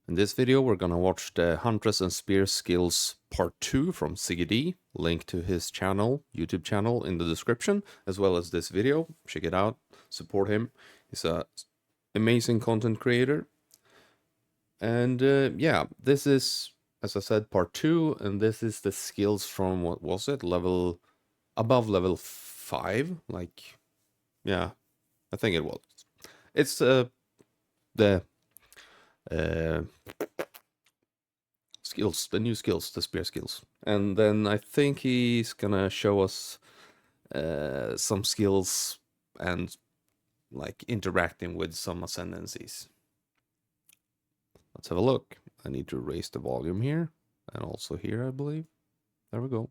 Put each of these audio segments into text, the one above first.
In this video, we're gonna watch the Huntress and Spear skills part 2 from ZiggyD. Link to his channel, YouTube channel in the description, as well as this video. Check it out, support him. He's a amazing content creator. And yeah, this is, as I said, part 2, and this is the skills from, what was it, above level 5? Like, yeah, I think it was. It's the skills, the new skills, the spear skills. And then I think he's gonna show us some skills and like interacting with some ascendancies. Let's have a look. I need to raise the volume here and also here, I believe. There we go.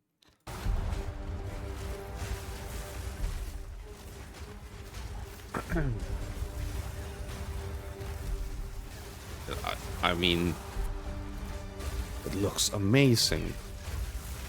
I mean, it looks amazing.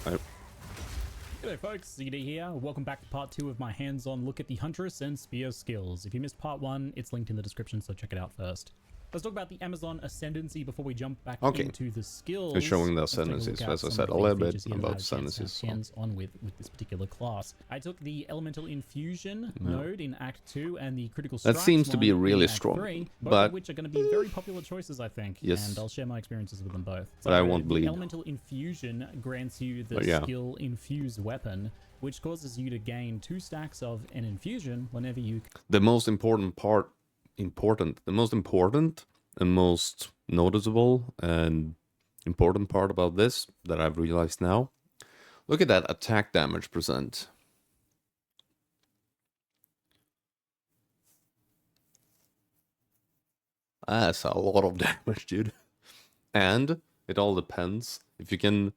G'day folks, ZiggyD here. Welcome back to part 2 of my hands-on look at the Huntress and Spear skills. If you missed part 1, it's linked in the description, so check it out first. Let's talk about the Amazon Ascendancy before we jump back into the skills. It's showing the ascendancies, as I said, a little bit about ascendancies. Hands-on with this particular class. I took the Elemental Infusion node in Act 2 and the Critical Strikes that seems to be really strong, 3, both but of which are going to be very popular choices, I think. Yes. And I'll share my experiences with them both. So but I won't bleed. Elemental Infusion grants you the skill Infuse Weapon, which causes you to gain 2 stacks of an infusion whenever you... The most important part, the most noticeable and important part about this that I've realized now. Look at that attack damage percent. That's a lot of damage, dude. And it all depends if you can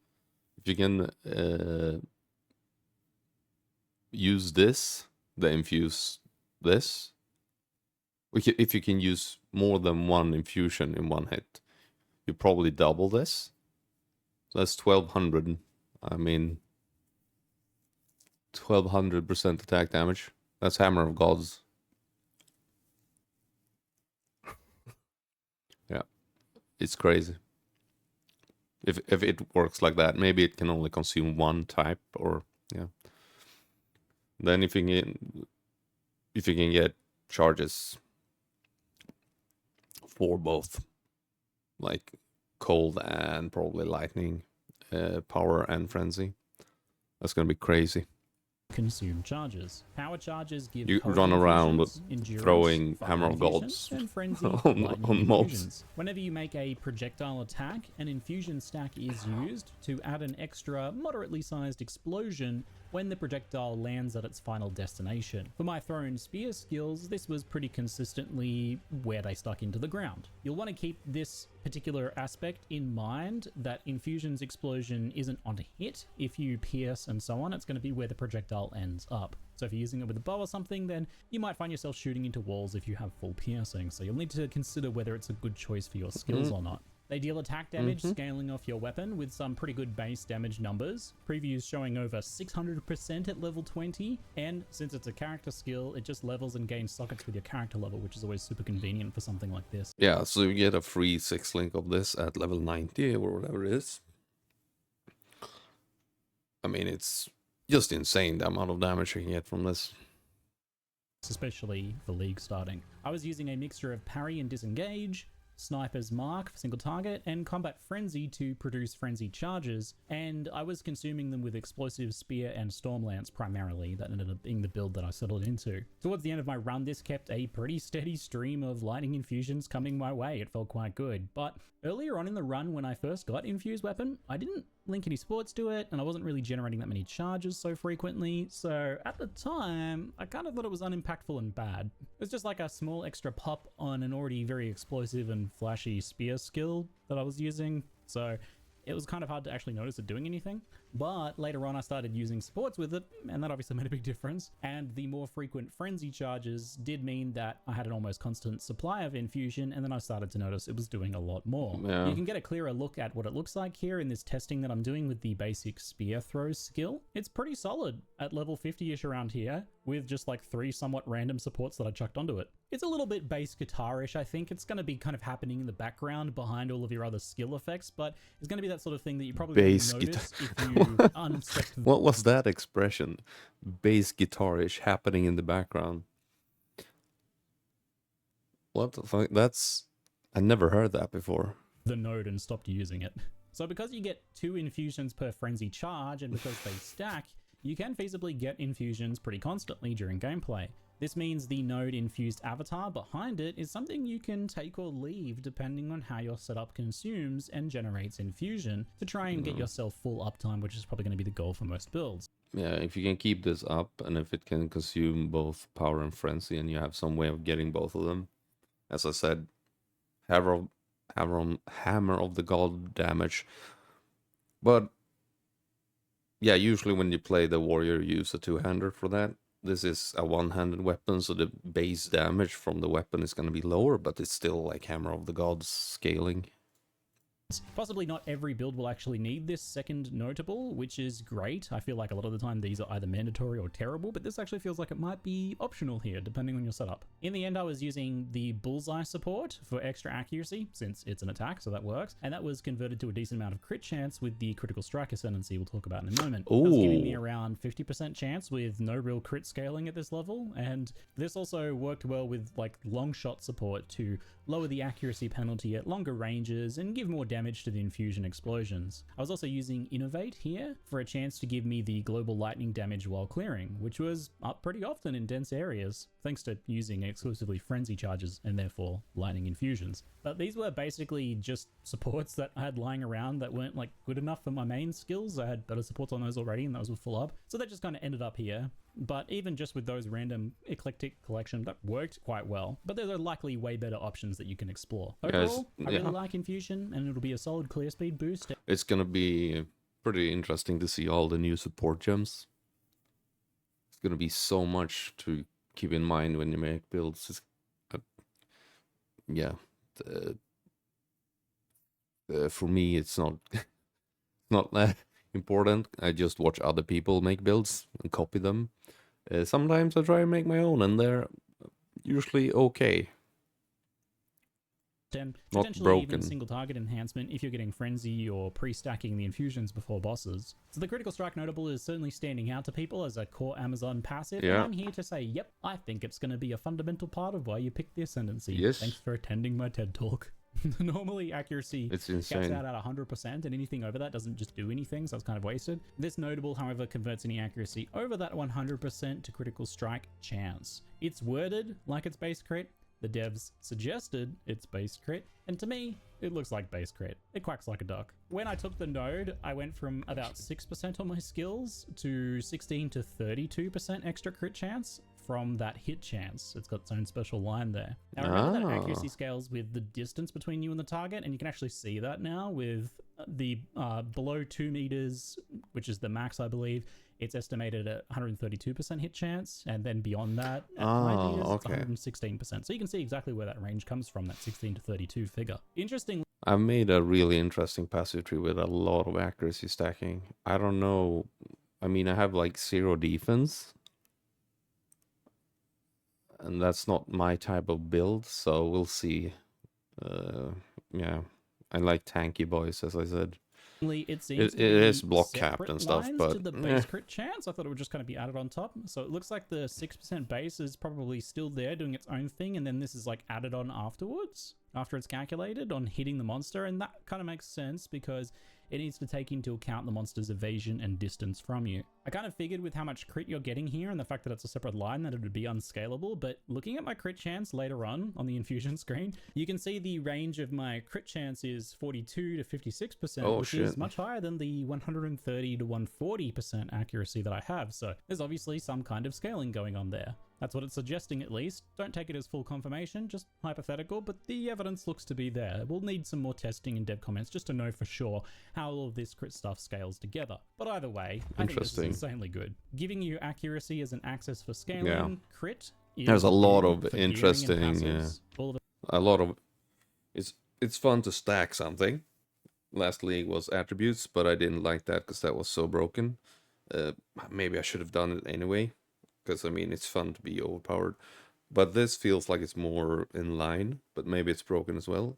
use this, the infuse this. If you can use more than one infusion in one hit, you probably double this. So that's 1200. I mean, 1200% attack damage. That's Hammer of Gods. Yeah, it's crazy. If it works like that, maybe it can only consume one type, or yeah. Then if you can get charges for both, like cold and probably lightning, power and frenzy, that's gonna be crazy. Consume charges. Power charges give you run around throwing Hammer of Gods and frenzy on mobs. Whenever you make a projectile attack, an infusion stack is used to add an extra moderately sized explosion when the projectile lands at its final destination. For my throw and spear skills, this was pretty consistently where they stuck into the ground. You'll want to keep this particular aspect in mind, that infusion's explosion isn't on hit. If you pierce and so on, it's going to be where the projectile ends up. So if you're using it with a bow or something, then you might find yourself shooting into walls if you have full piercing. So you'll need to consider whether it's a good choice for your skills or not. They deal attack damage, scaling off your weapon with some pretty good base damage numbers. Previews showing over 600% at level 20, and since it's a character skill, it just levels and gains sockets with your character level, which is always super convenient for something like this. Yeah, so you get a free 6 link of this at level 90 or whatever it is. I mean, it's just insane the amount of damage you can get from this. Especially for League starting. I was using a mixture of parry and disengage, Sniper's Mark for single target, and Combat Frenzy to produce frenzy charges, and I was consuming them with Explosive Spear and Stormlance primarily. That ended up being the build that I settled into. Towards the end of my run, this kept a pretty steady stream of lightning infusions coming my way. It felt quite good, but earlier on in the run when I first got Infused Weapon, I didn't link any sports to it, and I wasn't really generating that many charges so frequently, so at the time, I kind of thought it was unimpactful and bad. It was just like a small extra pop on an already very explosive and flashy spear skill that I was using, so it was kind of hard to actually notice it doing anything. But later on I started using supports with it, and that obviously made a big difference. And the more frequent frenzy charges did mean that I had an almost constant supply of infusion, and then I started to notice it was doing a lot more. Yeah. You can get a clearer look at what it looks like here in this testing that I'm doing with the basic spear throw skill. It's pretty solid at level 50-ish around here, with just like 3 somewhat random supports that I chucked onto it. It's a little bit bass guitar-ish, I think. It's going to be kind of happening in the background behind all of your other skill effects, but it's going to be that sort of thing that you probably Bass wouldn't notice if you unstepped. What was that expression? Bass guitarish happening in the background. What the fuck? I never heard that before. The node and stopped using it. So because you get 2 infusions per frenzy charge, and because they stack, you can feasibly get infusions pretty constantly during gameplay. This means the node infused avatar behind it is something you can take or leave depending on how your setup consumes and generates infusion to try and get yourself full uptime, which is probably going to be the goal for most builds. Yeah, if you can keep this up and if it can consume both power and frenzy and you have some way of getting both of them. As I said, Hammer of the God damage. But yeah, usually when you play the warrior, you use a 2-hander for that. This is a 1-handed weapon, so the base damage from the weapon is going to be lower, but it's still like Hammer of the Gods scaling. Possibly not every build will actually need this second notable, which is great. I feel like a lot of the time these are either mandatory or terrible, but this actually feels like it might be optional here, depending on your setup. In the end, I was using the bullseye support for extra accuracy, since it's an attack, so that works, and that was converted to a decent amount of crit chance with the critical strike ascendancy we'll talk about in a moment. Ooh. That was giving me around 50% chance with no real crit scaling at this level, and this also worked well with like long shot support to lower the accuracy penalty at longer ranges and give more damage to the infusion explosions. I was also using Innovate here for a chance to give me the global lightning damage while clearing, which was up pretty often in dense areas, thanks to using exclusively frenzy charges and therefore lightning infusions. But these were basically just supports that I had lying around that weren't like good enough for my main skills. I had better supports on those already and those were full up, so that just kind of ended up here. But even just with those random eclectic collection, that worked quite well. But there are likely way better options that you can explore. Overall, I really like Infusion, and it'll be a solid clear speed boost. It's gonna be pretty interesting to see all the new support gems. It's gonna be so much to keep in mind when you make builds. For me, it's not not that important. I just watch other people make builds and copy them. Sometimes I try and make my own, and they're usually okay. And Not potentially broken. even single target enhancement if you're getting frenzy or pre-stacking the infusions before bosses. So the critical strike notable is certainly standing out to people as a core Amazon passive, and I'm here to say, yep, I think it's going to be a fundamental part of why you picked the Ascendancy. Yes. Thanks for attending my TED Talk. Normally accuracy It's caps insane. out at 100%, and anything over that doesn't just do anything, so it's kind of wasted. This notable, however, converts any accuracy over that 100% to critical strike chance. It's worded like it's base crit. The devs suggested it's base crit, and to me, it looks like base crit. It quacks like a duck. When I took the node, I went from about 6% on my skills to 16 to 32% extra crit chance from that hit chance. It's got its own special line there. Now remember that accuracy scales with the distance between you and the target, and you can actually see that now with the below 2 meters, which is the max, I believe. It's estimated at 132% hit chance, and then beyond that, at 5 meters, it's 116%. So you can see exactly where that range comes from, that 16 to 32 figure. Interesting. I've made a really interesting passive tree with a lot of accuracy stacking. I don't know. I mean, I have like 0 defense, and that's not my type of build, so we'll see. Yeah, I like tanky boys, as I said. It seems it is block capped separate and stuff, lines but to the base crit chance. I thought it would just kind of be added on top. So it looks like the 6% base is probably still there doing its own thing, and then this is like added on afterwards, after it's calculated on hitting the monster. And that kind of makes sense because it needs to take into account the monster's evasion and distance from you. I kind of figured with how much crit you're getting here and the fact that it's a separate line that it would be unscalable, but looking at my crit chance later on the infusion screen, you can see the range of my crit chance is 42 to 56%, which is much higher than the 130 to 140% accuracy that I have. So there's obviously some kind of scaling going on there. That's what it's suggesting at least. Don't take it as full confirmation, just hypothetical, but the evidence looks to be there. We'll need some more testing and dev comments just to know for sure how all of this crit stuff scales together. But either way, I think this is insanely good. Giving you accuracy as an axis for scaling, crit is there's a lot of for interesting, passives, a lot of, it's fun to stack something. Last league was attributes, but I didn't like that because that was so broken. Maybe I should have done it anyway, because I mean it's fun to be overpowered. But this feels like it's more in line, but maybe it's broken as well.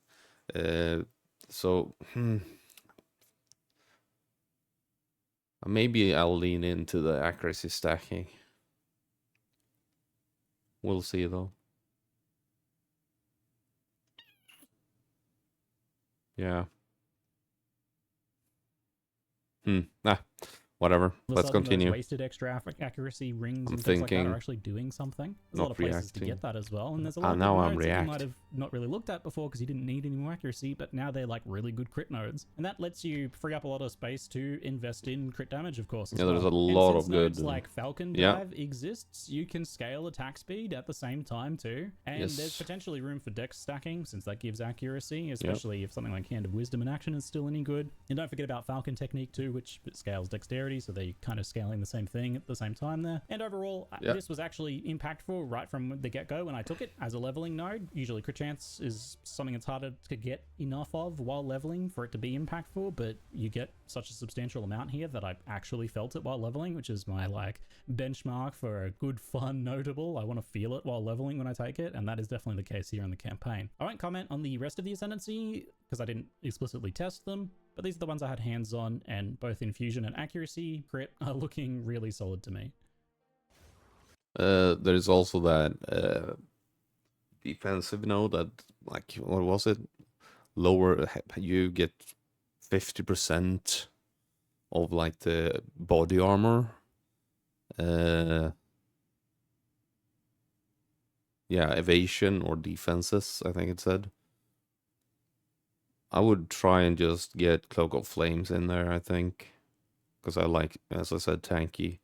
Maybe I'll lean into the accuracy stacking. We'll see though. Yeah. Whatever. Let's continue. Wasted extra accuracy rings and things like that are actually doing something. There's a lot of places to get that as well, and there's a lot of nodes that you might have not really looked at before because you didn't need any more accuracy, but now they're like really good crit nodes, and that lets you free up a lot of space to invest in crit damage, of course. There's a lot of good nodes like Falcon Dive exists. You can scale attack speed at the same time too, and there's potentially room for dex stacking since that gives accuracy, especially if something like Hand of Wisdom in action is still any good. And don't forget about Falcon Technique too, which scales dexterity, so they're kind of scaling the same thing at the same time there. And overall, this was actually impactful right from the get-go when I took it as a leveling node. Usually crit chance is something that's harder to get enough of while leveling for it to be impactful, but you get such a substantial amount here that I actually felt it while leveling, which is my like benchmark for a good, fun, notable. I want to feel it while leveling when I take it, and that is definitely the case here in the campaign. I won't comment on the rest of the Ascendancy because I didn't explicitly test them, but these are the ones I had hands on, and both infusion and accuracy crit are looking really solid to me. There is also that defensive node that, like, what was it? Lower, you get 50% of like the body armor. Evasion or defenses, I think it said. I would try and just get Cloak of Flames in there, I think. Because I like, as I said, tanky.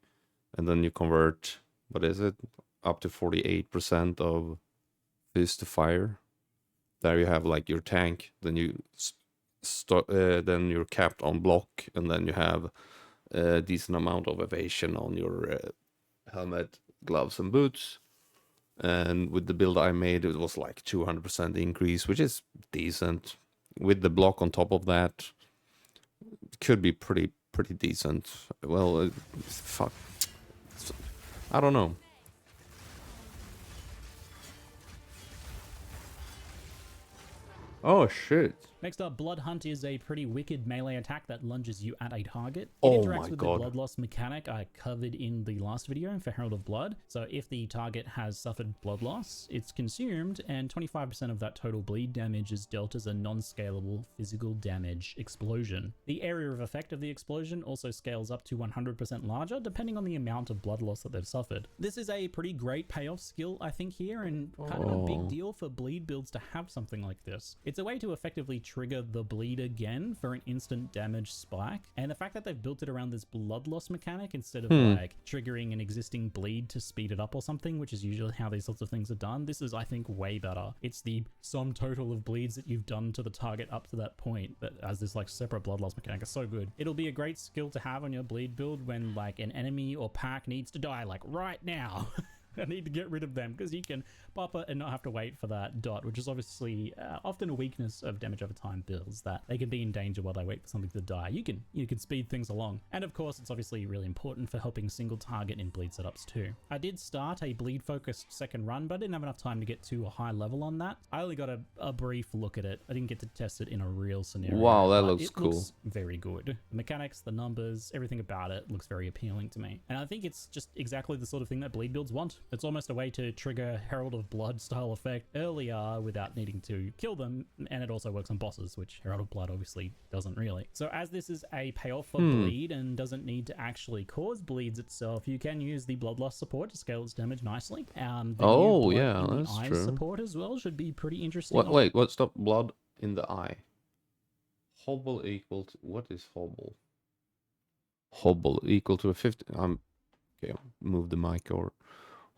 And then you convert, what is it? Up to 48% of Fist to Fire. There you have like your tank. Then you then you're capped on block. And then you have a decent amount of evasion on your helmet, gloves, and boots. And with the build I made, it was like 200% increase, which is decent. With the block on top of that, it could be pretty decent. Well, fuck. I don't know. Oh shit. Next up, Blood Hunt is a pretty wicked melee attack that lunges you at a target. It oh interacts my with God. the blood loss mechanic I covered in the last video for Herald of Blood. So if the target has suffered blood loss, it's consumed, and 25% of that total bleed damage is dealt as a non-scalable physical damage explosion. The area of effect of the explosion also scales up to 100% larger, depending on the amount of blood loss that they've suffered. This is a pretty great payoff skill, I think, here, and kind of a big deal for bleed builds to have something like this. It's a way to effectively trigger the bleed again for an instant damage spike, and the fact that they've built it around this blood loss mechanic instead of like triggering an existing bleed to speed it up or something, which is usually how these sorts of things are done, this is, I think, way better. It's the sum total of bleeds that you've done to the target up to that point that as this like separate blood loss mechanic is so good. It'll be a great skill to have on your bleed build when like an enemy or pack needs to die like right now. I need to get rid of them because you can pop it and not have to wait for that dot, which is obviously often a weakness of damage over time builds, that they can be in danger while they wait for something to die. You can speed things along. And of course, it's obviously really important for helping single target in bleed setups too. I did start a bleed focused second run, but I didn't have enough time to get to a high level on that. I only got a brief look at it. I didn't get to test it in a real scenario. Wow, that looks cool. Looks very good. The mechanics, the numbers, everything about it looks very appealing to me. And I think it's just exactly the sort of thing that bleed builds want. It's almost a way to trigger Herald of Blood style effect earlier without needing to kill them, and it also works on bosses, which Herald of Blood obviously doesn't really. So as this is a payoff for bleed and doesn't need to actually cause bleeds itself, you can use the blood loss support to scale its damage nicely. The that's eye true. Support as well should be pretty interesting. Wait, what's the blood in the eye? Hobble equal to, what is hobble? Hobble equal to a 50. Okay, move the mic over.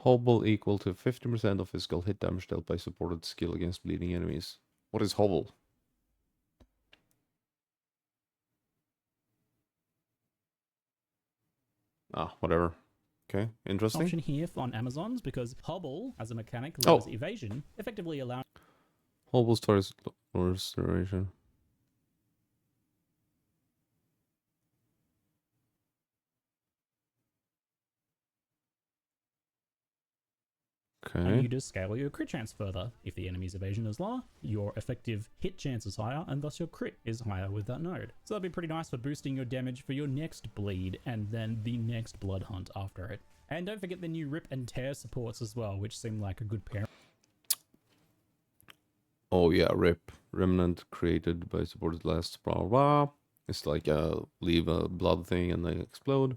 Hobble equal to 50% of physical hit damage dealt by supported skill against bleeding enemies. What is Hobble? Ah, whatever. Okay, interesting. Option here on Amazon's because Hobble, as a mechanic, lowers evasion, effectively allowing... Hobble starts lowers duration. and Okay. you just scale your crit chance further. If the enemy's evasion is lower, your effective hit chance is higher, and thus your crit is higher with that node. So that'd be pretty nice for boosting your damage for your next bleed, and then the next blood hunt after it. And don't forget the new rip and tear supports as well, which seem like a good pair. Oh yeah, rip. Remnant created by supported last blah blah blah. It's like leave a blood thing and they explode.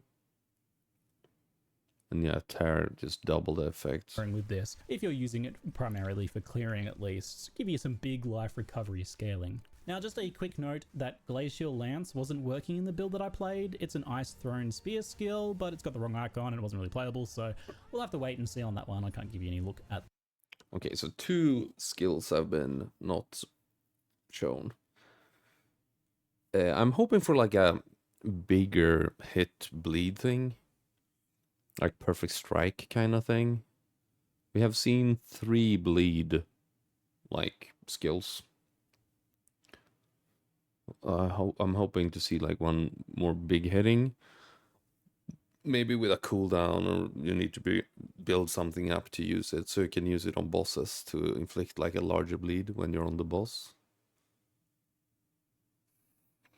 And yeah, tear just double the effect. With this, if you're using it primarily for clearing at least, give you some big life recovery scaling. Now just a quick note that Glacial Lance wasn't working in the build that I played. It's an Ice Thrown Spear skill, but it's got the wrong icon and it wasn't really playable, so we'll have to wait and see on that one. I can't give you any look at. Okay, so 2 skills have been not shown. I'm hoping for like a bigger hit bleed thing. Like perfect strike kind of thing. We have seen 3 bleed like skills. I'm hoping to see like one more big hitting. Maybe with a cooldown, or you need to build something up to use it, so you can use it on bosses to inflict like a larger bleed when you're on the boss.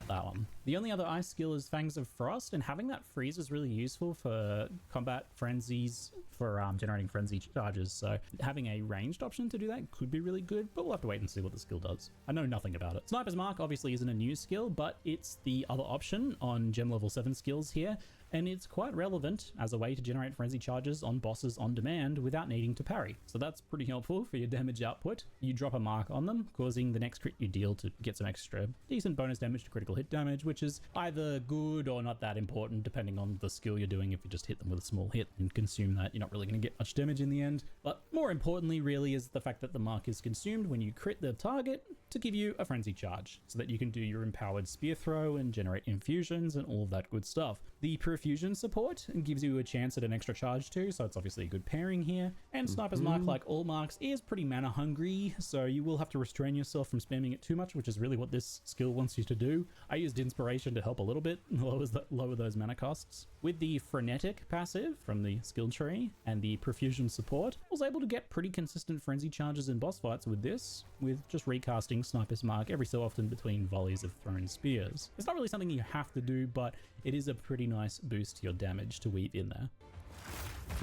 That one. The only other ice skill is Fangs of Frost, and having that freeze is really useful for combat frenzies, for generating frenzy charges, so having a ranged option to do that could be really good, but we'll have to wait and see what the skill does. I know nothing about it. Sniper's Mark obviously isn't a new skill, but it's the other option on gem level 7 skills here, and it's quite relevant as a way to generate frenzy charges on bosses on demand without needing to parry. So that's pretty helpful for your damage output. You drop a mark on them, causing the next crit you deal to get some extra decent bonus damage to critical hit damage, which is either good or not that important depending on the skill you're doing. If you just hit them with a small hit and consume that, you're not really going to get much damage in the end. But more importantly really is the fact that the mark is consumed when you crit the target to give you a frenzy charge, so that you can do your empowered spear throw and generate infusions and all of that good stuff. The Perfusion support gives you a chance at an extra charge too, so it's obviously a good pairing here. And Sniper's Mark, like all marks, is pretty mana hungry, so you will have to restrain yourself from spamming it too much, which is really what this skill wants you to do. I used Inspiration to help a little bit, lower those mana costs. With the Frenetic passive from the skill tree and the Perfusion support, I was able to get pretty consistent frenzy charges in boss fights with this, with just recasting Sniper's Mark every so often between volleys of thrown spears. It's not really something you have to do, but it is a pretty nice boost to your damage to weave in there.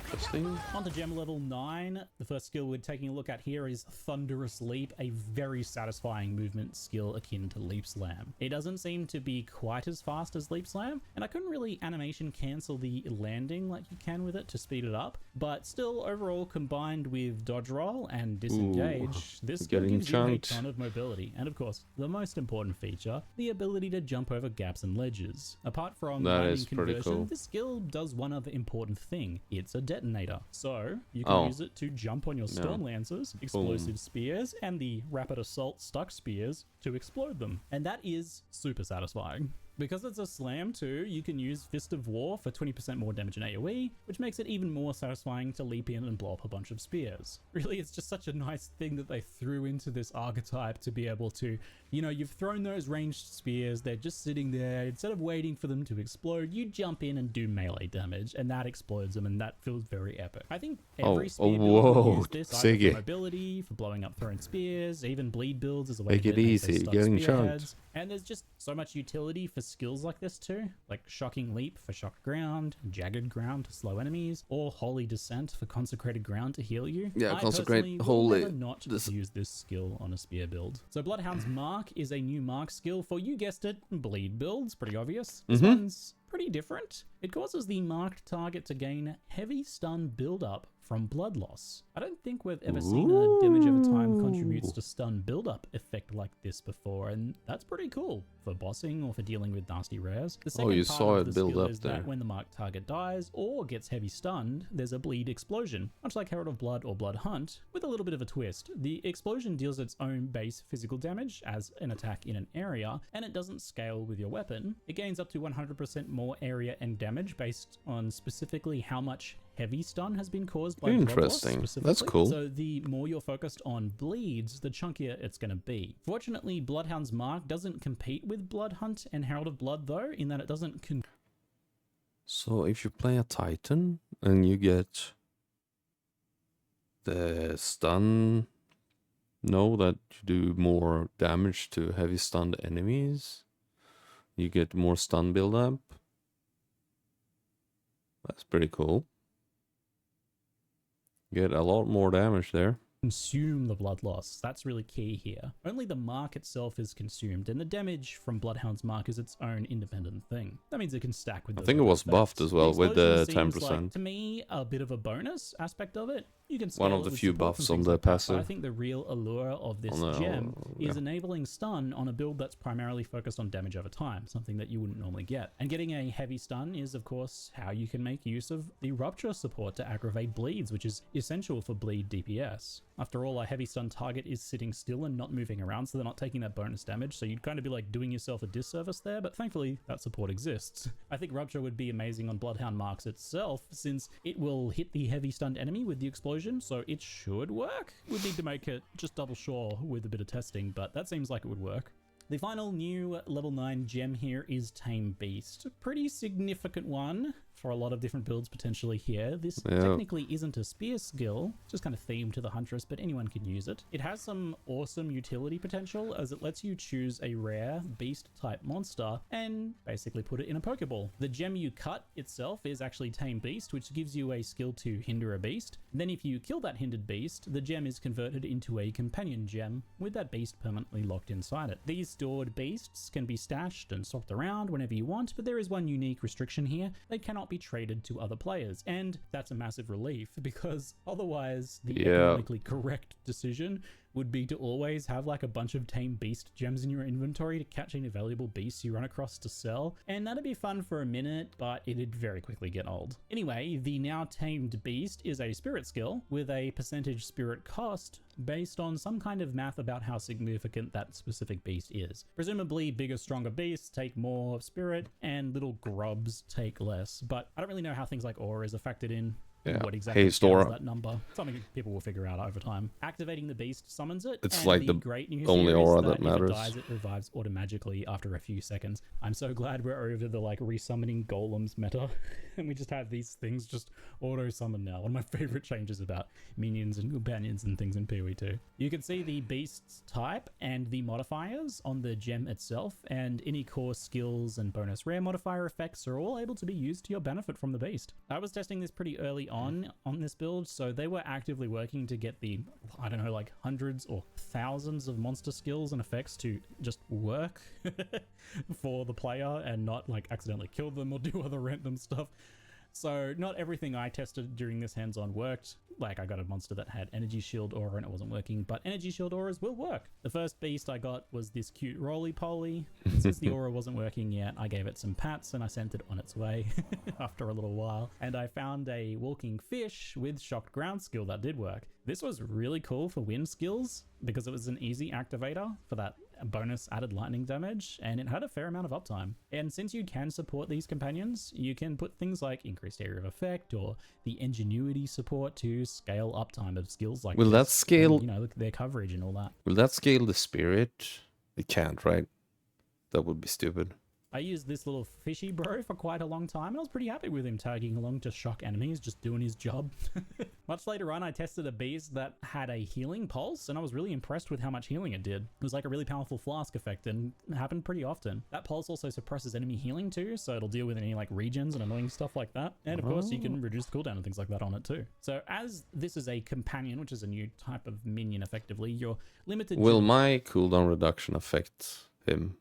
Interesting. On to gem level 9. The first skill we're taking a look at here is Thunderous Leap, a very satisfying movement skill akin to Leap Slam. It doesn't seem to be quite as fast as Leap Slam, and I couldn't really animation cancel the landing like you can with it to speed it up, but still overall combined with Dodge Roll and Disengage, this skill gives you a ton of mobility, and of course, the most important feature, the ability to jump over gaps and ledges. Apart from landing conversion, this skill does one other important thing. It's a detonator, so you can use it to jump on your Storm Lancers, Explosive Spears, and the Rapid Assault Stuck Spears to explode them, and that is super satisfying. Because it's a slam too, you can use Fist of War for 20% more damage in AoE, which makes it even more satisfying to leap in and blow up a bunch of spears. Really, it's just such a nice thing that they threw into this archetype to be able to, you know, you've thrown those ranged spears, they're just sitting there, instead of waiting for them to explode, you jump in and do melee damage, and that explodes them, and that feels very epic. I think every spear build will use this, either for mobility, for blowing up thrown spears, even bleed builds as a way Make to it easy, getting chunked. And there's just so much utility for skills like this too, like Shocking Leap for shocked ground, Jagged Ground to slow enemies, or Holy Descent for consecrated ground to heal you. Yeah, I consecrate holy. Will never not use this skill on a spear build. So Bloodhound's Mark is a new mark skill for, you guessed it, bleed builds. Pretty obvious. This one's pretty different. It causes the marked target to gain heavy stun build-up from blood loss. I don't think we've ever seen a damage over time contributes to stun build-up effect like this before, and that's pretty cool for bossing or for dealing with nasty rares. The second you part saw of it the build skill up is there. that when the marked target dies or gets heavy stunned, there's a bleed explosion, much like Herald of Blood or Blood Hunt, with a little bit of a twist. The explosion deals its own base physical damage as an attack in an area, and it doesn't scale with your weapon. It gains up to 100% more area and damage based on specifically how much heavy stun has been caused by blood loss Interesting. That's specifically. cool. So the more you're focused on bleeds, the chunkier it's going to be. Fortunately, Bloodhound's Mark doesn't compete with Blood Hunt and Herald of Blood though, in that it doesn't So if you play a Titan and you get the stun, know that you do more damage to heavy stunned enemies, you get more stun build-up. That's pretty cool. Get a lot more damage there. consume the blood loss. That's really key here. Only the mark itself is consumed, and the damage from Bloodhound's mark is its own independent thing. That means it can stack with I those think it other was buffed effects. as well with the explosion seems 10%. like, to me, a bit of a bonus aspect of it. You can One scale of it the with few support buffs from on things the like that, but passive. I think the real allure of this On the- gem is yeah. enabling stun on a build that's primarily focused on damage over time, something that you wouldn't normally get. And getting a heavy stun is, of course, how you can make use of the rupture support to aggravate bleeds, which is essential for bleed DPS. After all, a heavy stun target is sitting still and not moving around, so they're not taking that bonus damage, so you'd kind of be like doing yourself a disservice there, but thankfully that support exists. I think rupture would be amazing on Bloodhound Marks itself, since it will hit the heavy stunned enemy with the explosion, so it should work. We'd need to make it just double sure with a bit of testing, but that seems like it would work. The final new level 9 gem here is Tame Beast. A pretty significant one for a lot of different builds potentially here. This technically isn't a spear skill, just kind of themed to the Huntress, but anyone can use it. It has some awesome utility potential as it lets you choose a rare beast type monster and basically put it in a Pokeball. The gem you cut itself is actually Tame Beast, which gives you a skill to hinder a beast. Then if you kill that hindered beast, the gem is converted into a companion gem with that beast permanently locked inside it. These stored beasts can be stashed and swapped around whenever you want, but there is one unique restriction here. They cannot be traded to other players, and that's a massive relief because otherwise the economically correct decision would be to always have like a bunch of tame beast gems in your inventory to catch any valuable beasts you run across to sell, and that'd be fun for a minute, but it'd very quickly get old. Anyway, the now tamed beast is a spirit skill with a percentage spirit cost based on some kind of math about how significant that specific beast is. Presumably bigger, stronger beasts take more spirit and little grubs take less, but I don't really know how things like auras are factored in. What exactly is that number? Something people will figure out over time. Activating the beast summons it. It's and like the great news only here is aura that that matters. If it dies, it revives automatically after a few seconds. I'm so glad we're over the like resummoning golems meta, and we just have these things just auto summon now. One of my favorite changes about minions and companions and things in PoE2. You can see the beast's type and the modifiers on the gem itself, and any core skills and bonus rare modifier effects are all able to be used to your benefit from the beast. I was testing this pretty early on this build, so they were actively working to get the, I don't know, like hundreds or thousands of monster skills and effects to just work for the player and not like accidentally kill them or do other random stuff. So not everything I tested during this hands-on worked. Like I got a monster that had energy shield aura and it wasn't working, but energy shield auras will work. The first beast I got was this cute roly-poly. Since the aura wasn't working yet, I gave it some pats and I sent it on its way after a little while. And I found a walking fish with shocked ground skill that did work. This was really cool for wind skills because it was an easy activator for that bonus added lightning damage, and it had a fair amount of uptime. And since you can support these companions, you can put things like increased area of effect or the ingenuity support to scale uptime of skills like will this, that scale and, you know, their coverage and all that. Will that scale the spirit? It can't, right? That would be stupid. I used this little fishy bro for quite a long time, and I was pretty happy with him tagging along to shock enemies, just doing his job. Much later on, I tested a beast that had a healing pulse, and I was really impressed with how much healing it did. It was like a really powerful flask effect, and it happened pretty often. That pulse also suppresses enemy healing too, so it'll deal with any like regions and annoying stuff like that. And of course, you can reduce cooldown and things like that on it too. So as this is a companion, which is a new type of minion effectively, you're limited Will my cooldown reduction affect him?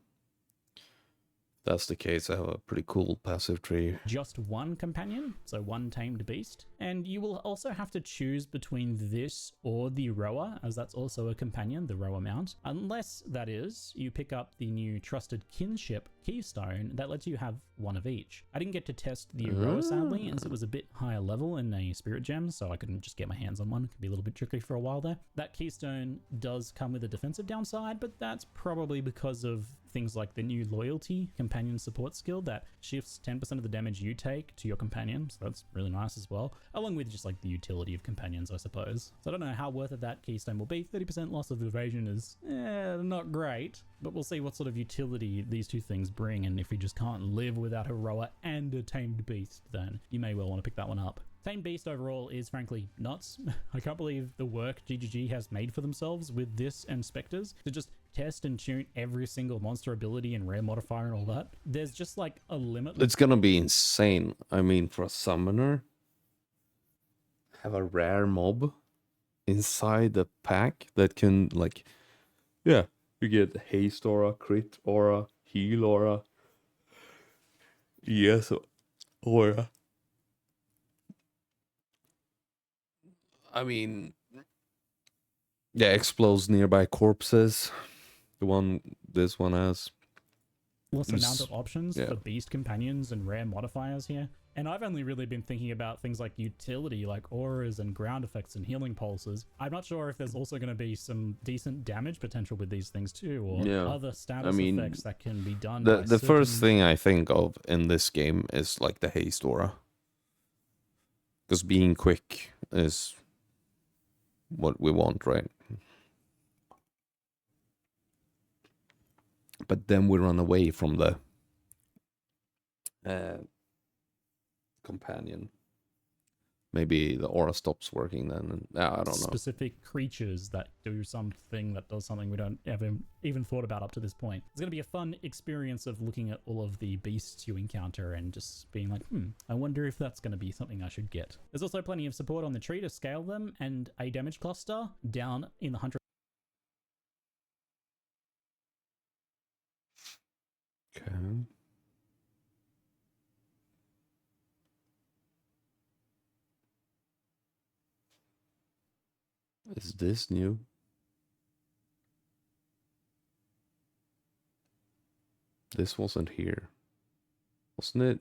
that's the case, I have a pretty cool passive tree. Just one companion, so one tamed beast, and you will also have to choose between this or the rower, as that's also a companion, the rower mount, unless, that is, you pick up the new trusted kinship keystone that lets you have one of each. I didn't get to test the rower sadly, as it was a bit higher level in a spirit gem, so I couldn't just get my hands on one. It could be a little bit tricky for a while there. That keystone does come with a defensive downside, but that's probably because of things like the new loyalty companion support skill that shifts 10% of the damage you take to your companion, so that's really nice as well, along with just like the utility of companions, I suppose. So I don't know how worth it that keystone will be. 30% loss of evasion is not great, but we'll see what sort of utility these two things bring, and if you just can't live without a rower and a tamed beast, then you may well want to pick that one up. Tamed Beast overall is frankly nuts. I can't believe the work GGG has made for themselves with this and Spectres to just test and tune every single monster ability and rare modifier and all that. There's just like a limit. It's gonna be insane. I mean, for a summoner, have a rare mob inside the pack that can, like, yeah, you get haste aura, crit aura, heal aura, yes aura. I mean, yeah, explodes nearby corpses. The one this one has. Plus amount of options for beast companions and rare modifiers here. And I've only really been thinking about things like utility, like auras and ground effects and healing pulses. I'm not sure if there's also going to be some decent damage potential with these things too, or other status effects that can be done. The first thing I think of in this game is like the haste aura. Because being quick is what we want, right? But then we run away from the companion. Maybe the aura stops working then. And, I don't know. Specific creatures that do something that does something we don't ever even thought about up to this point. It's going to be a fun experience of looking at all of the beasts you encounter and just being like, I wonder if that's going to be something I should get. There's also plenty of support on the tree to scale them and a damage cluster down in the Huntress. Okay. Is this new? This wasn't here. Wasn't it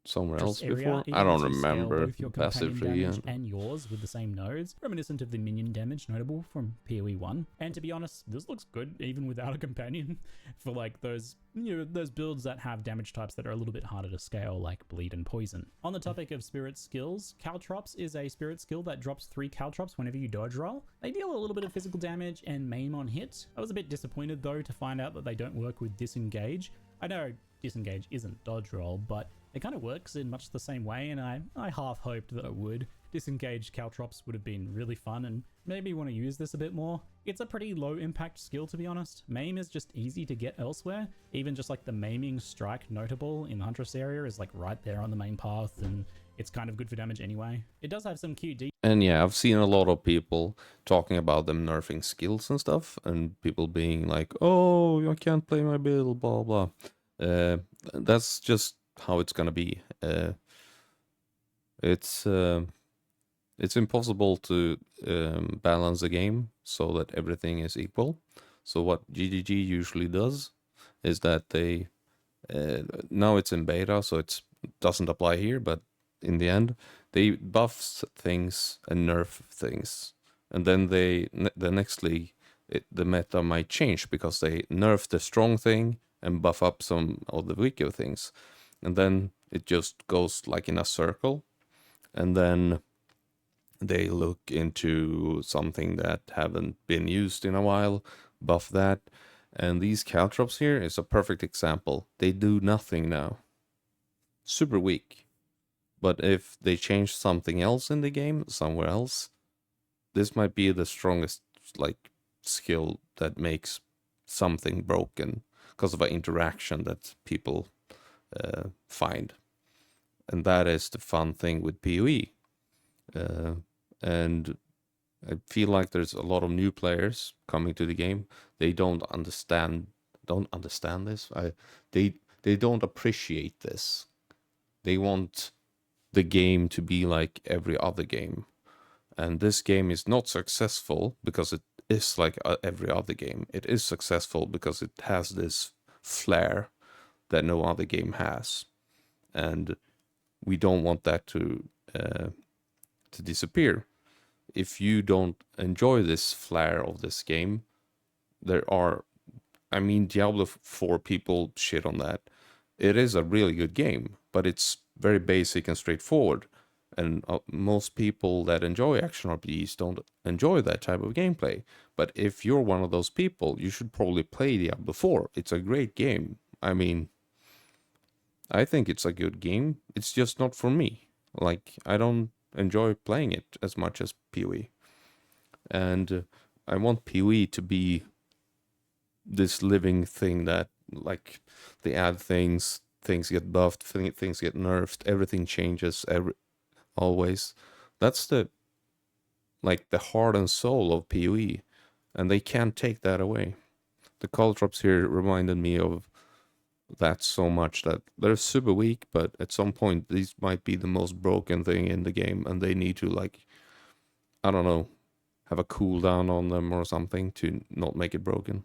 somewhere else before? I don't remember. Both your passive damage and yours with the same nodes, reminiscent of the minion damage notable from PoE 1. And to be honest, this looks good even without a companion for like those those builds that have damage types that are a little bit harder to scale, like bleed and poison. On the topic of spirit skills, Caltrops is a spirit skill that drops 3 Caltrops whenever you dodge roll. They deal a little bit of physical damage and maim on hit. I was a bit disappointed though to find out that they don't work with disengage. I know disengage isn't dodge roll, but it kind of works in much the same way, and I half hoped that it would. Disengaged Caltrops would have been really fun and maybe want to use this a bit more. It's a pretty low impact skill, to be honest. Maim is just easy to get elsewhere. Even just like the maiming strike notable in the Huntress area is like right there on the main path, and it's kind of good for damage anyway. It does have some QD. And yeah, I've seen a lot of people talking about them nerfing skills and stuff, and people being like, oh, I can't play my build, blah, blah. That's just how it's gonna be. It's impossible to balance the game so that everything is equal. So what GGG usually does is that they now it's in beta, so it doesn't apply here, but in the end they buff things and nerf things, and then the next league the meta might change because they nerf the strong thing and buff up some of the weaker things, and then it just goes like in a circle, and then they look into something that haven't been used in a while, buff that, and these Caltrops here is a perfect example. They do nothing now. Super weak. But if they change something else in the game, somewhere else, this might be the strongest like skill that makes something broken because of an interaction that people find. And that is the fun thing with PoE. And I feel like there's a lot of new players coming to the game. They don't understand this. they don't appreciate this. They want the game to be like every other game. And this game is not successful because it is like every other game. It is successful because it has this flair that no other game has. And we don't want that to disappear. If you don't enjoy this flair of this game, Diablo 4 people shit on that. It is a really good game, but it's very basic and straightforward. And most people that enjoy action RPGs don't enjoy that type of gameplay. But if you're one of those people, you should probably play Diablo 4. It's a great game. I mean, I think it's a good game. It's just not for me. Like, I don't enjoy playing it as much as PoE. And I want PoE to be this living thing that, like, they add things get buffed, things get nerfed, everything changes always. That's the heart and soul of PoE, and they can't take that away. The caltrops here reminded me of that so much, that they're super weak, but at some point these might be the most broken thing in the game, and they need to, like, I don't know, have a cooldown on them or something to not make it broken.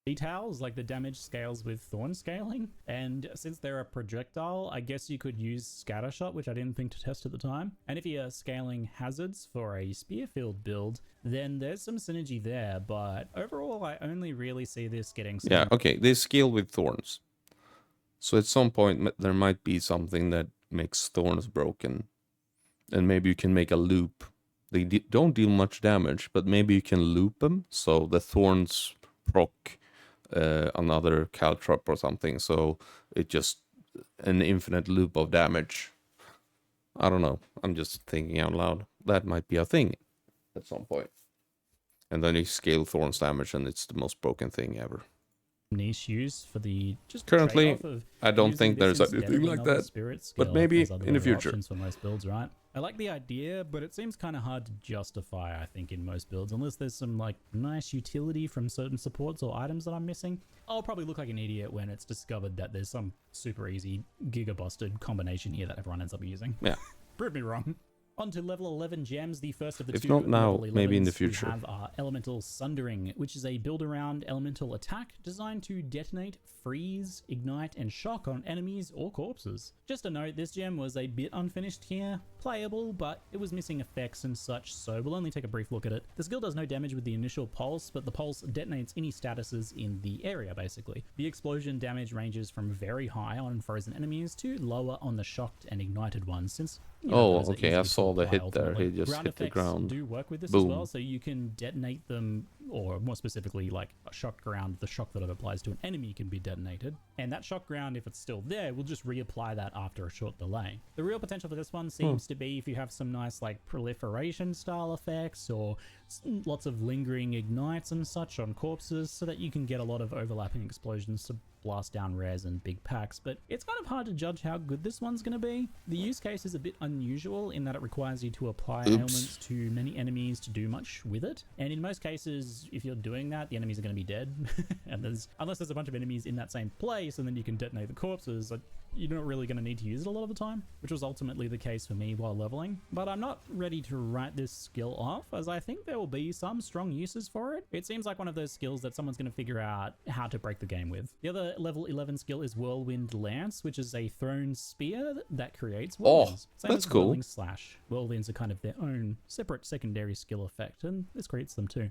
Details, like the damage scales with thorn scaling, and since they're a projectile, I guess you could use scattershot, which I didn't think to test at the time. And if you're scaling hazards for a spearfield build, then there's some synergy there, but overall I only really see this getting some... Yeah, okay, they scale with thorns, so at some point there might be something that makes thorns broken, and maybe you can make a loop. They don't deal much damage, but maybe you can loop them so the thorns proc another caltrop or something, so it just an infinite loop of damage. I don't know, I'm just thinking out loud. That might be a thing at some point. And then you scale thorns damage and it's the most broken thing ever. Niche use for the just currently I don't think there's anything like that, but maybe in the future. For most builds, right? I like the idea, but it seems kind of hard to justify, I think, in most builds, unless there's some like nice utility from certain supports or items that I'm missing. I'll probably look like an idiot when it's discovered that there's some super easy giga-busted combination here that everyone ends up using. Yeah. Prove me wrong. On to level 11 gems, the first of the if two not now, level 11s maybe in the future. we have our Elemental Sundering, which is a build-around elemental attack designed to detonate, freeze, ignite, and shock on enemies or corpses. Just a note, this gem was a bit unfinished here, playable, but it was missing effects and such, so we'll only take a brief look at it. The skill does no damage with the initial pulse, but the pulse detonates any statuses in the area, basically. The explosion damage ranges from very high on frozen enemies to lower on the shocked and ignited ones, since okay, I saw the hit there. He just ground hit the effects ground. do work with this Boom. as well, so you can detonate them, or more specifically, like a shock ground, the shock that it applies to an enemy can be detonated. And that shock ground, if it's still there, will just reapply that after a short delay. The real potential for this one seems to be if you have some nice like proliferation style effects or lots of lingering ignites and such on corpses, so that you can get a lot of overlapping explosions to blast down rares and big packs. But it's kind of hard to judge how good this one's going to be. The use case is a bit unusual in that it requires you to apply ailments to many enemies to do much with it, and in most cases if you're doing that, the enemies are going to be dead. And unless there's a bunch of enemies in that same place and then you can detonate the corpses, you're not really going to need to use it a lot of the time, which was ultimately the case for me while leveling. But I'm not ready to write this skill off, as I think there will be some strong uses for it. It seems like one of those skills that someone's going to figure out how to break the game with. The other level 11 skill is Whirlwind Lance, which is a thrown spear that creates whirlwinds. Same that's as cool. Whirling Slash. Whirlwinds are kind of their own separate secondary skill effect, and this creates them too.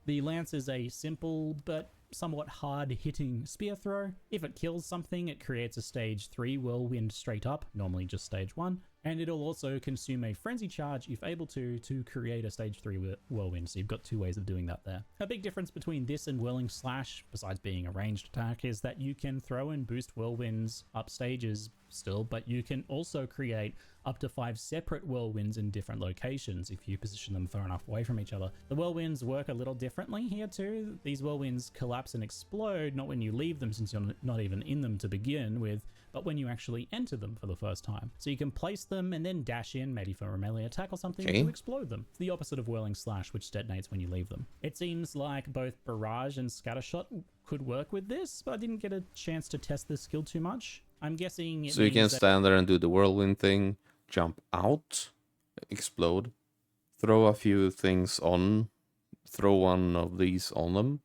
The lance is a simple but somewhat hard-hitting spear throw. If it kills something, it creates a stage 3 whirlwind straight up, normally just stage 1, and it'll also consume a frenzy charge if able to create a stage 3 whirlwind, so you've got two ways of doing that there. A big difference between this and Whirling Slash, besides being a ranged attack, is that you can throw and boost whirlwinds up stages still, but you can also create up to 5 separate whirlwinds in different locations if you position them far enough away from each other. The whirlwinds work a little differently here too. These whirlwinds collapse and explode not when you leave them, since you're not even in them to begin with, but when you actually enter them for the first time. So you can place them and then dash in, maybe for a melee attack or something, to explode them. It's the opposite of Whirling Slash, which detonates when you leave them. It seems like both Barrage and Scattershot could work with this, but I didn't get a chance to test this skill too much. I'm guessing it so you can stand there and do the whirlwind thing, jump out, explode, throw a few things on, throw one of these on them,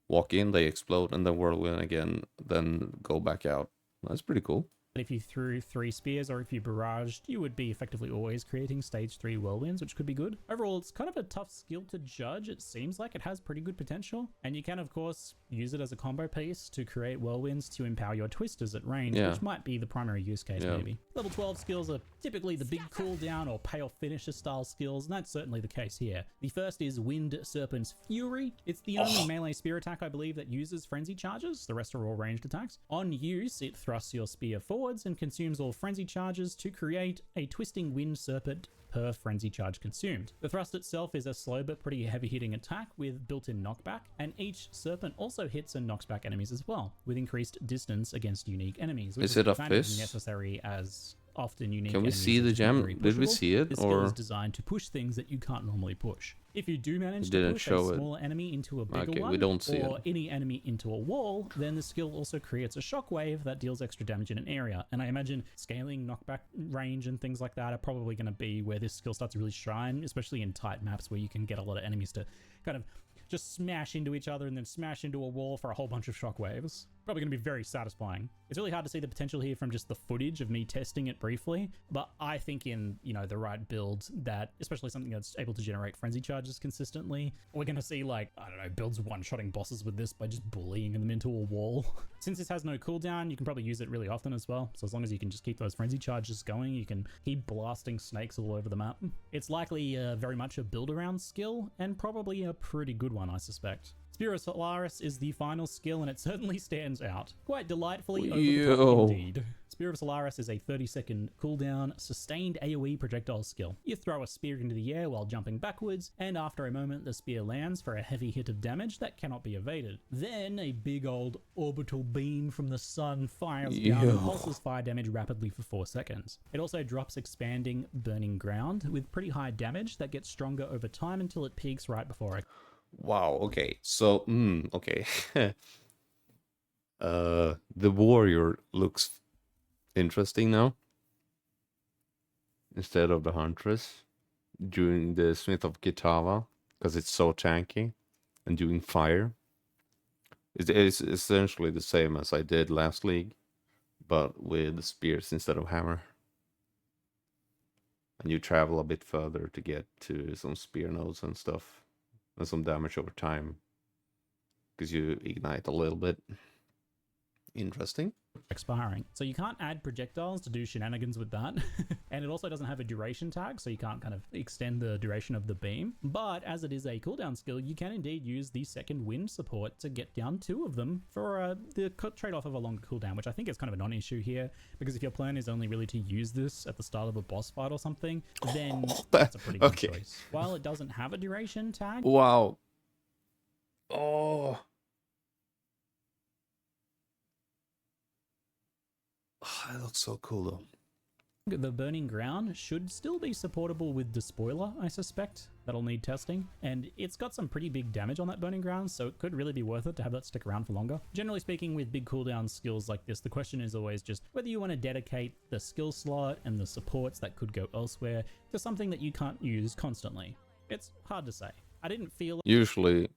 walk in, they explode, and then whirlwind again, then go back out. That's pretty cool. If you threw 3 spears or if you barraged, you would be effectively always creating stage 3 whirlwinds, which could be good. Overall, it's kind of a tough skill to judge. It seems like it has pretty good potential, and you can of course use it as a combo piece to create whirlwinds to empower your twisters at range, which might be the primary use case maybe. Level 12 skills are typically the big cooldown or payoff finisher style skills, and that's certainly the case here. The first is Wind Serpent's Fury. It's the only melee spear attack I believe that uses frenzy charges. The rest are all ranged attacks. On use, it thrusts your spear forwards and consumes all frenzy charges to create a twisting wind serpent per frenzy charge consumed. The thrust itself is a slow but pretty heavy hitting attack with built-in knockback, and each serpent also hits and knocks back enemies as well, with increased distance against unique enemies, which is it a kind of fist? Necessary as often unique. Can we see the gem? Did we see it? This skill is designed to push things that you can't normally push. If you do manage to push a smaller enemy into a bigger one, we don't see or any enemy into a wall, then the skill also creates a shockwave that deals extra damage in an area. And I imagine scaling, knockback range, and things like that are probably going to be where this skill starts to really shine, especially in tight maps where you can get a lot of enemies to kind of just smash into each other and then smash into a wall for a whole bunch of shockwaves. Probably going to be very satisfying. It's really hard to see the potential here from just the footage of me testing it briefly, but I think in, you know, the right builds that, especially something that's able to generate frenzy charges consistently, we're going to see, like, I don't know, builds one-shotting bosses with this by just bullying them into a wall. Since this has no cooldown, you can probably use it really often as well, so as long as you can just keep those frenzy charges going, you can keep blasting snakes all over the map. It's likely very much a build-around skill, and probably a pretty good one, I suspect. Spear of Solaris is the final skill, and it certainly stands out. Quite delightfully over the top indeed. Spear of Solaris is a 30-second cooldown, sustained AoE projectile skill. You throw a spear into the air while jumping backwards, and after a moment the spear lands for a heavy hit of damage that cannot be evaded. Then a big old orbital beam from the sun fires down and pulses fire damage rapidly for 4 seconds. It also drops expanding burning ground with pretty high damage that gets stronger over time until it peaks right before it. Wow, okay. So, okay. The warrior looks interesting now. Instead of the Huntress. Doing the Smith of Kitava, because it's so tanky. And doing fire. It's essentially the same as I did last league. But with spears instead of hammer. And you travel a bit further to get to some spear nodes and stuff. And some damage over time. Because you ignite a little bit. Interesting. Expiring. So you can't add projectiles to do shenanigans with that. And it also doesn't have a duration tag, so you can't kind of extend the duration of the beam. But as it is a cooldown skill, you can indeed use the second wind support to get down 2 of them for the trade-off of a longer cooldown, which I think is kind of a non-issue here, because if your plan is only really to use this at the start of a boss fight or something, then that's a pretty good choice. While it doesn't have a duration tag... Wow. Oh... That looks so cool though. The burning ground should still be supportable with the spoiler, I suspect. That'll need testing. And it's got some pretty big damage on that burning ground, so it could really be worth it to have that stick around for longer. Generally speaking, with big cooldown skills like this, the question is always just whether you want to dedicate the skill slot and the supports that could go elsewhere to something that you can't use constantly. It's hard to say. I didn't feel... Usually,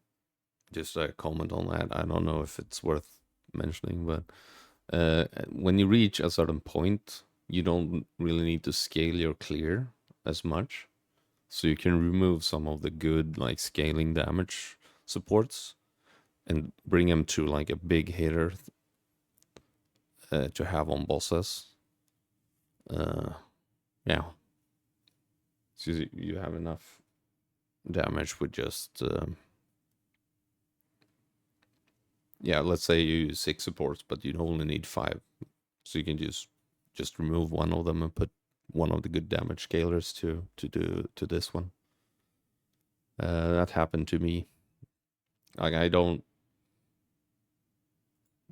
just a comment on that, I don't know if it's worth mentioning, but when you reach a certain point, you don't really need to scale your clear as much. So you can remove some of the good like scaling damage supports and bring them to like a big hitter to have on bosses. Yeah. So you have enough damage with just... yeah, let's say you use 6 supports, but you only need 5. So you can just remove one of them and put one of the good damage scalers to this one. That happened to me. Like I don't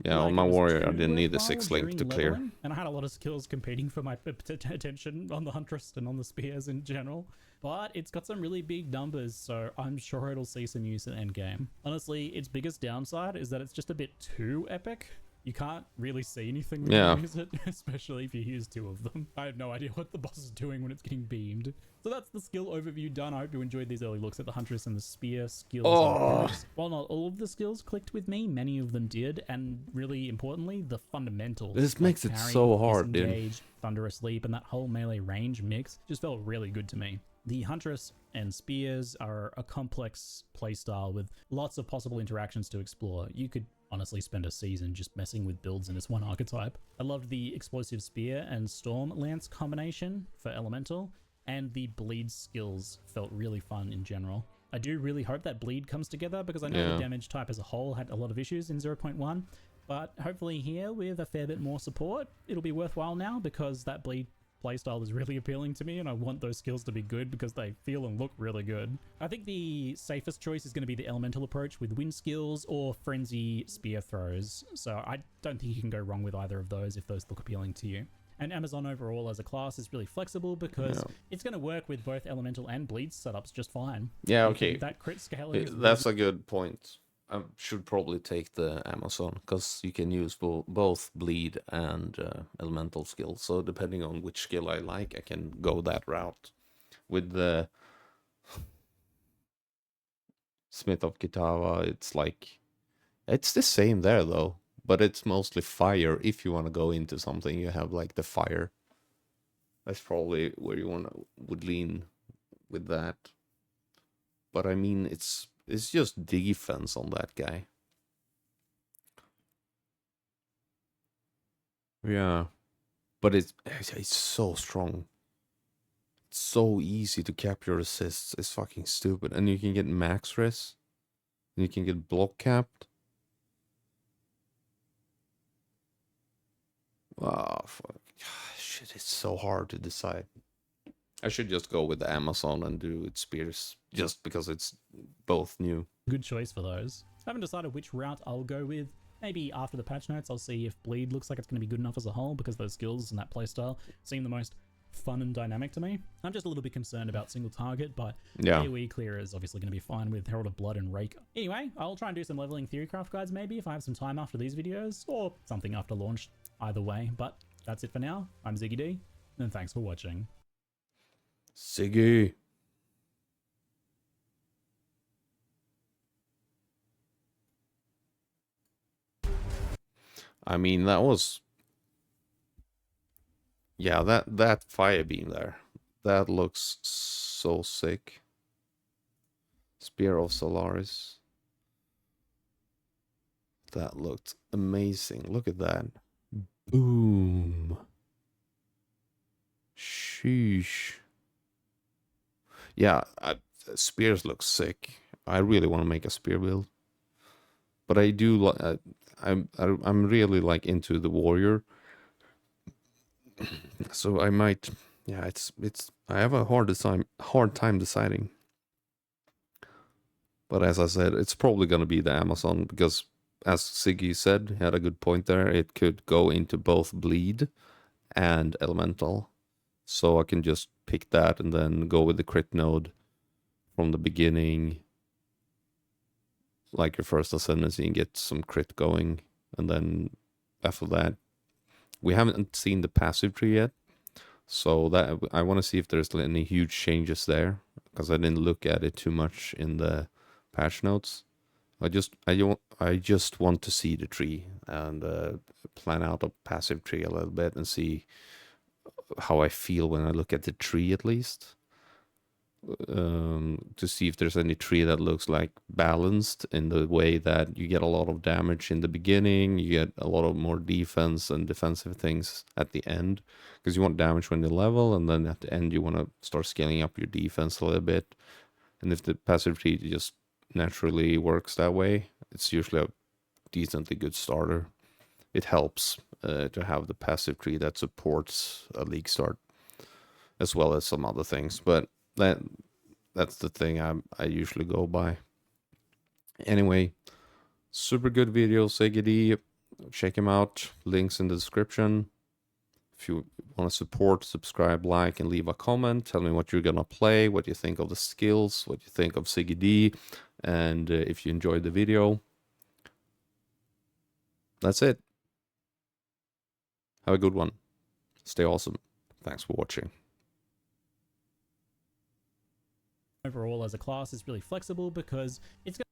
Yeah, like on my it was warrior, I too didn't need the worthwhile 6 link during to clear. leveling, and I had a lot of skills competing for my attention on the Huntress and on the spears in general. But it's got some really big numbers, so I'm sure it'll see some use in endgame. Honestly, its biggest downside is that it's just a bit too epic. You can't really see anything when Yeah. you use it, especially if you use 2 of them. I have no idea what the boss is doing when it's getting beamed. So that's the skill overview done. I hope you enjoyed these early looks at the Huntress and the spear skills. Oh. While not all of the skills clicked with me, many of them did, and really importantly, the fundamentals. This makes it so hard, dude. Disengage, Thunder Asleep, and that whole melee range mix just felt really good to me. The Huntress and Spears are a complex playstyle with lots of possible interactions to explore. You could honestly spend a season just messing with builds in this one archetype. I loved the Explosive Spear and Storm Lance combination for Elemental, and the Bleed skills felt really fun in general. I do really hope that Bleed comes together because I know the damage type as a whole had a lot of issues in 0.1, but hopefully here with a fair bit more support, it'll be worthwhile now because that Bleed playstyle is really appealing to me and I want those skills to be good because they feel and look really good. I think the safest choice is going to be the elemental approach with wind skills or frenzy spear throws, so I don't think you can go wrong with either of those if those look appealing to you. And Amazon overall as a class is really flexible because it's going to work with both elemental and bleed setups just fine. Yeah, okay. That crit scaling is that's a good point. I should probably take the Amazon because you can use both bleed and elemental skills. So depending on which skill I like, I can go that route. With the Smith of Kitawa, it's like it's the same there though, but it's mostly fire. If you want to go into something, you have like the fire. That's probably where you would lean with that. But I mean, it's just defense on that guy. Yeah. But it's so strong. It's so easy to cap your assists. It's fucking stupid. And you can get max res. And you can get block capped. Wow, fuck. Shit, it's so hard to decide. I should just go with the Amazon and do its spears, just because it's both new. Good choice for those. I haven't decided which route I'll go with. Maybe after the patch notes, I'll see if Bleed looks like it's going to be good enough as a whole, because those skills and that playstyle seem the most fun and dynamic to me. I'm just a little bit concerned about single target, but AoE clear is obviously going to be fine with Herald of Blood and Rake. Anyway, I'll try and do some leveling theorycraft guides maybe if I have some time after these videos, or something after launch, either way. But that's it for now. I'm ZiggyD, and thanks for watching. Ziggy. I mean, that was... Yeah, that fire beam there. That looks so sick. Spear of Solaris. That looked amazing. Look at that. Boom. Sheesh. Yeah, spears look sick. I really want to make a spear build. But I do I'm really like into the warrior. So I might, yeah, it's I have a hard time deciding. But as I said, it's probably going to be the Amazon because, as Ziggy said, he had a good point there. It could go into both bleed and elemental. So I can just pick that and then go with the crit node from the beginning, like your first ascendancy, and get some crit going. And then after that, we haven't seen the passive tree yet. So that I want to see if there's any huge changes there, because I didn't look at it too much in the patch notes. I just want to see the tree and plan out a passive tree a little bit and see how I feel when I look at the tree at least. To see if there's any tree that looks like balanced in the way that you get a lot of damage in the beginning, you get a lot of more defense and defensive things at the end, because you want damage when you level, and then at the end you want to start scaling up your defense a little bit. And if the passive tree just naturally works that way, it's usually a decently good starter. It helps to have the passive tree that supports a league start, as well as some other things, but that's the thing I usually go by. Anyway, super good video, ZiggyD. check him out. Links in the description. If you want to support, subscribe, like, and leave a comment. Tell me what you're gonna play, what you think of the skills, what you think of ZiggyD, and if you enjoyed the video. That's it. Have a good one. Stay awesome. Thanks for watching. Overall, as a class, is really flexible because it's got